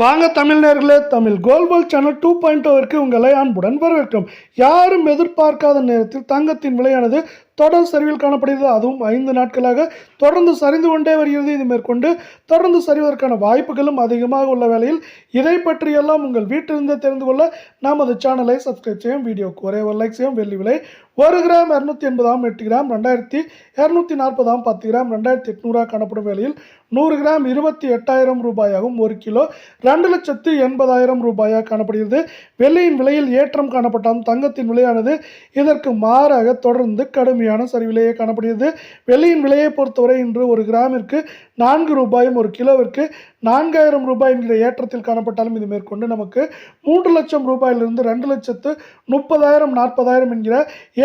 வாங்க தமிழர்களே, தமிழ் கோல்பல் சேனல் 2.0 உங்களை அன்புடன் வரவேற்கிறோம். யாரும் எதிர்பார்க்காத நேரத்தில் தங்கத்தின் விலையானது தொடர் சரிவில் காணப்படுகிறது. அதுவும் 5 நாட்களாக தொடர்ந்து சரிந்து கொண்டே வருகிறது. இது மேற்கொண்டு தொடர்ந்து சரிவதற்கான வாய்ப்புகளும் அதிகமாக உள்ள வேளையில் இதை பற்றியெல்லாம் உங்கள் வீட்டிலிருந்து தெரிந்து கொள்ள நமது சேனலை சப்ஸ்கிரைப் செய்யும். வீடியோக்கு ஒரே ஒரு லைக் செய்யும். வெள்ளி விலை 1 கிராம் 280 8 கிராம் 2240 10 கிராம் 2800 காணப்படும் வேளையில் 100 கிராம் 28,000 ரூபாயாகவும் 1 கிலோ 2,80,000 ரூபாயாக காணப்படுகிறது. வெள்ளியின் விலையில் ஏற்றம் காணப்பட்டாலும் தங்கத்தின் விலையானது இதற்கு மாறாக தொடர்ந்து கடுமையான சரிவிலேயே காணப்படுகிறது. வெள்ளியின் விலையை பொறுத்தவரை இன்று 1 கிராமிற்கு 4 ரூபாயும் 1 கிலோவிற்கு 4,000 ரூபாய் என்கிற ஏற்றத்தில் காணப்பட்டாலும் இது மேற்கொண்டு நமக்கு 3 லட்சம் ரூபாயிலிருந்து 2,30,000 40,000 என்கிற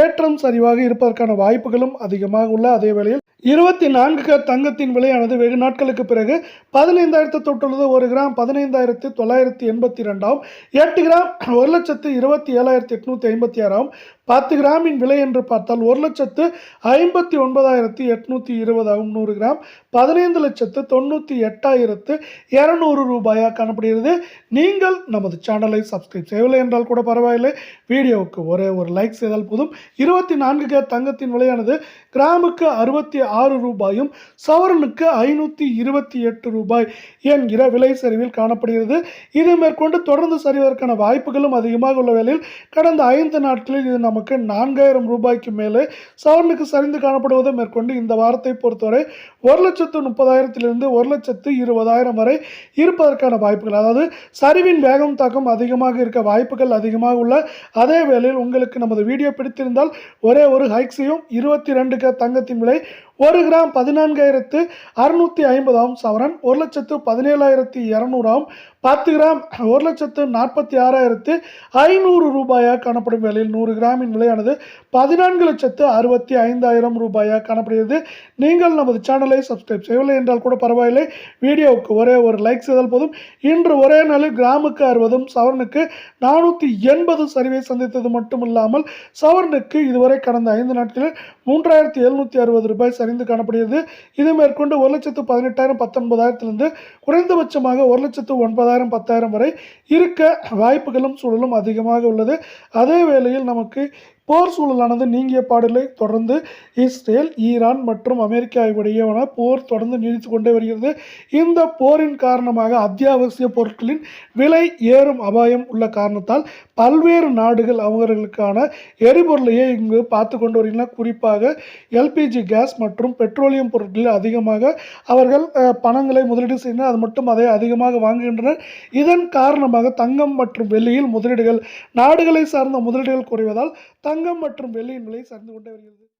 ஏற்றம் சரிவாக இருப்பதற்கான வாய்ப்புகளும் அதிகமாக உள்ள அதே வேளையில் 24 தங்கத்தின் விலையானது வெகு நாட்களுக்கு பிறகு 15,000 தொட்டுள்ளது. 1 கிராம் 15,982 8 கிராம் 1,27,856 10 கிராமின் விலை என்று பார்த்தால் 1,59,820 100 கிராம் 15,98,200 ரூபாயாக காணப்படுகிறது. நீங்கள் நமது சேனலை சப்ஸ்கிரைப் செய்யவில்லை என்றால் கூட பரவாயில்லை, வீடியோவுக்கு ஒரே ஒரு லைக் செய்தால் போதும். 24 தங்கத்தின் விலையானது கிராமுக்கு 66 ரூபாயும் சவரனுக்கு 528 ரூபாய் என்கிற விலை சரிவில் காணப்படுகிறது. இது மேற்கொண்டு தொடர்ந்து சரிவதற்கான வாய்ப்புகளும் அதிகமாக உள்ள வேளையில் கடந்த 5 நாட்களில் இது நமக்கு 4,000 ரூபாய்க்கு மேலே சவரனுக்கு சரிந்து காணப்படுவதை மேற்கொண்டு இந்த வாரத்தை பொறுத்தவரை 1,30,000 1,20,000 வரை இருப்பதற்கான வாய்ப்புகள், அதாவது சரிவின் வேகம் தாக்கம் அதிகமாக இருக்க வாய்ப்புகள் அதிகமாக உள்ள அதே வேளையில் உங்களுக்கு நமது வீடியோ பிடித்திருந்தால் ஒரே ஒரு ஹைக் செய்யும். 22 தங்கத்தின் விலை 1 கிராம் 14,650 சவரன் 1,17,200 10 கிராம் 1,46,500 ரூபாயாக காணப்படும் வேளையில் 100 கிராமின் விலையானது 14,65,000 ரூபாயாக காணப்படுகிறது. நீங்கள் நமது சேனலை சப்ஸ்கிரைப் செய்யவில்லை என்றால் கூட பரவாயில்லை, வீடியோவுக்கு ஒரே ஒரு லைக் செய்தால் போதும். இன்று ஒரே நாளில் கிராமுக்கு 60 சவரனுக்கு 480 சரிவை சந்தித்தது மட்டுமில்லாமல் சவரனுக்கு இதுவரை கடந்த 5 நாட்களில் 3,760 ரூபாய் சரிந்து காணப்படுகிறது. இது மேற்கொண்டு 1,18,000 19,000 குறைந்தபட்சமாக 1,09,000 10,000 வரை இருக்க வாய்ப்புகளும் சூழலும் அதிகமாக உள்ளது. அதே வேளையில் நமக்கு போர் சூழலானது நீங்கிய பாடில்லை. தொடர்ந்து இஸ்ரேல், ஈரான் மற்றும் அமெரிக்கா இடையேயான போர் தொடர்ந்து நீடித்து கொண்டே வருகிறது. இந்த போரின் காரணமாக அத்தியாவசிய பொருட்களின் விலை ஏறும் அபாயம் உள்ள காரணத்தால் பல்வேறு நாடுகள் அவர்களுக்கான எரிபொருளையே இங்கு பார்த்து கொண்டு வருகின்றன. குறிப்பாக எல்பிஜி கேஸ் மற்றும் பெட்ரோலியம் பொருட்களில் அதிகமாக அவர்கள் பணங்களை முதலீடு செய்கின்றனர். அது மட்டும் அதை அதிகமாக வாங்குகின்றனர். இதன் காரணமாக தங்கம் மற்றும் வெள்ளியில் முதலீடுகள் நாடுகளை சார்ந்த முதலீடுகள் குறைவதால் தங்கம் மற்றும் வெள்ளியின் விலை சரிந்து கொண்டே வருகிறது.